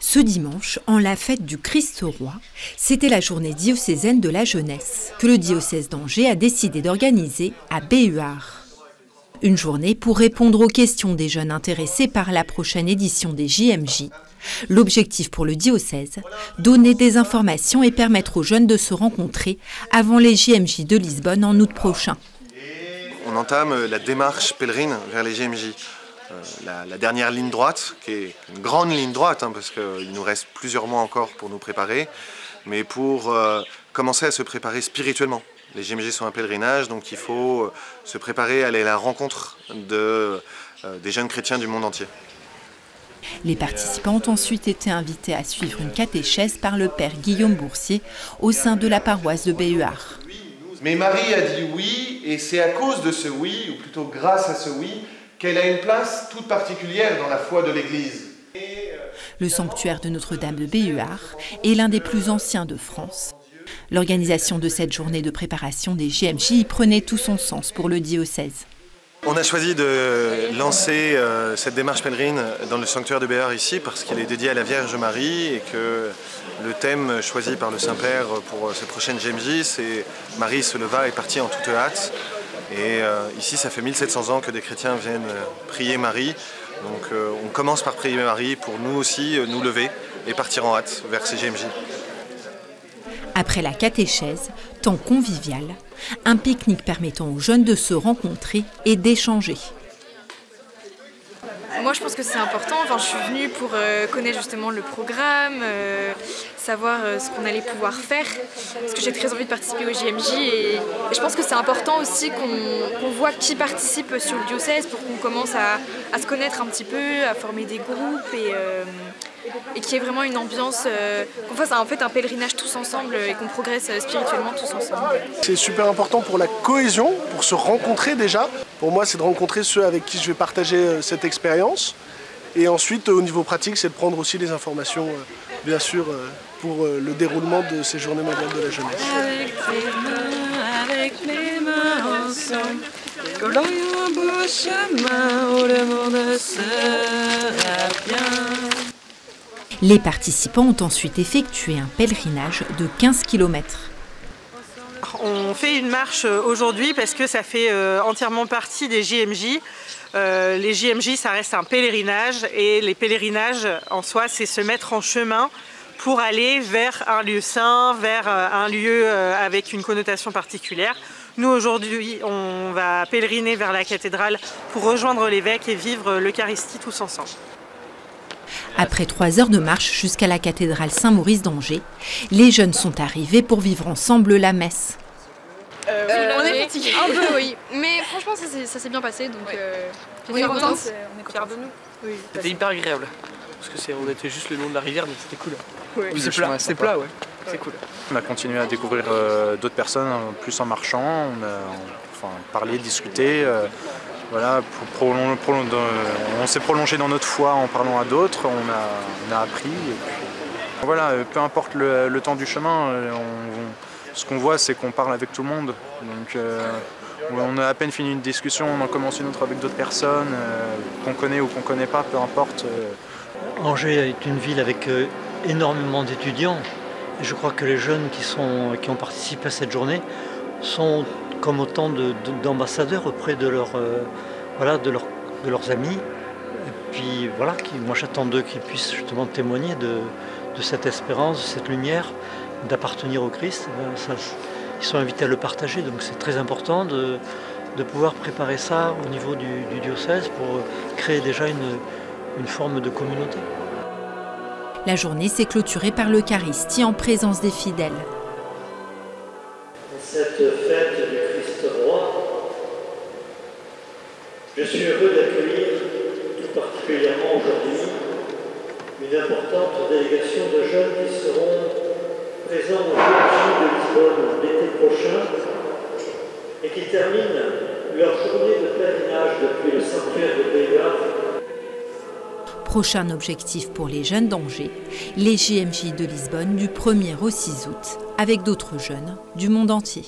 Ce dimanche, en la fête du Christ-Roi, c'était la journée diocésaine de la jeunesse que le diocèse d'Angers a décidé d'organiser à Béhuard. Une journée pour répondre aux questions des jeunes intéressés par la prochaine édition des JMJ. L'objectif pour le diocèse, donner des informations et permettre aux jeunes de se rencontrer avant les JMJ de Lisbonne en août prochain. On entame la démarche pèlerine vers les JMJ. La dernière ligne droite, qui est une grande ligne droite, parce qu'il nous reste plusieurs mois encore pour nous préparer, mais pour commencer à se préparer spirituellement. Les JMJ sont un pèlerinage, donc il faut se préparer à aller à la rencontre des jeunes chrétiens du monde entier. Les participants ont ensuite été invités à suivre une catéchèse par le père Guillaume Boursier au sein de la paroisse de Béhuard. Mais Marie a dit oui, et c'est à cause de ce oui, ou plutôt grâce à ce oui, qu'elle a une place toute particulière dans la foi de l'Église. Le sanctuaire de Notre-Dame de Béhuard est l'un des plus anciens de France. L'organisation de cette journée de préparation des JMJ y prenait tout son sens pour le diocèse. On a choisi de lancer cette démarche pèlerine dans le sanctuaire de Béhuard ici parce qu'il est dédié à la Vierge Marie et que le thème choisi par le Saint-Père pour cette prochaine JMJ, c'est « Marie se leva et partit en toute hâte ». Et ici, ça fait 1700 ans que des chrétiens viennent prier Marie. Donc on commence par prier Marie pour nous aussi nous lever et partir en hâte vers ces JMJ. Après la catéchèse, temps convivial, un pique-nique permettant aux jeunes de se rencontrer et d'échanger. Moi, je pense que c'est important. Enfin, je suis venue pour connaître justement le programme, savoir ce qu'on allait pouvoir faire, parce que j'ai très envie de participer au JMJ. Et je pense que c'est important aussi qu'on voit qui participe sur le diocèse pour qu'on commence à se connaître un petit peu, à former des groupes et qu'il y ait vraiment une ambiance, qu'on fasse en fait un pèlerinage tous ensemble et qu'on progresse spirituellement tous ensemble. C'est super important pour la cohésion, pour se rencontrer déjà. Pour moi, c'est de rencontrer ceux avec qui je vais partager cette expérience. Et ensuite, au niveau pratique, c'est de prendre aussi des informations, bien sûr, pour le déroulement de ces journées mondiales de la jeunesse. Avec les mains ensemble, collons un beau chemin où le monde sera bien. Les participants ont ensuite effectué un pèlerinage de 15 km. On fait une marche aujourd'hui parce que ça fait entièrement partie des JMJ. Les JMJ, ça reste un pèlerinage et les pèlerinages, en soi, c'est se mettre en chemin pour aller vers un lieu saint, vers un lieu avec une connotation particulière. Nous, aujourd'hui, on va pèleriner vers la cathédrale pour rejoindre l'évêque et vivre l'Eucharistie tous ensemble. Après 3 heures de marche jusqu'à la cathédrale Saint-Maurice d'Angers, les jeunes sont arrivés pour vivre ensemble la messe. On est fatigués. Un peu, oui. Mais franchement, ça s'est bien passé. Donc, on est contents. On est fiers de nous. Oui, c'était hyper agréable. Parce que on était juste le long de la rivière, donc c'était cool. Ouais. Oui, c'est plat, ouais. C'est cool. On a continué à découvrir d'autres personnes, plus en marchant. On a parlé, discuté. Voilà, on s'est prolongé dans notre foi en parlant à d'autres, on a appris. Et puis, voilà, peu importe le temps du chemin, ce qu'on voit, c'est qu'on parle avec tout le monde. Donc, on a à peine fini une discussion, on en commence une autre avec d'autres personnes, qu'on connaît ou qu'on ne connaît pas, peu importe. Angers est une ville avec énormément d'étudiants. Et je crois que les jeunes qui ont participé à cette journée sont comme autant d'ambassadeurs auprès de leurs amis. Et puis voilà, moi j'attends d'eux qu'ils puissent justement témoigner de cette espérance, de cette lumière, d'appartenir au Christ. Ils sont invités à le partager, donc c'est très important de pouvoir préparer ça au niveau du diocèse pour créer déjà une forme de communauté. La journée s'est clôturée par l'Eucharistie en présence des fidèles. Cette fête du Christ-Roi, je suis heureux d'accueillir tout particulièrement aujourd'hui une importante délégation de jeunes qui seront présents au JMJ de Lisbonne l'été prochain et qui terminent leur journée de pèlerinage depuis le sanctuaire de Béhuard. Prochain objectif pour les jeunes d'Angers, les JMJ de Lisbonne du 1er au 6 août, avec d'autres jeunes du monde entier.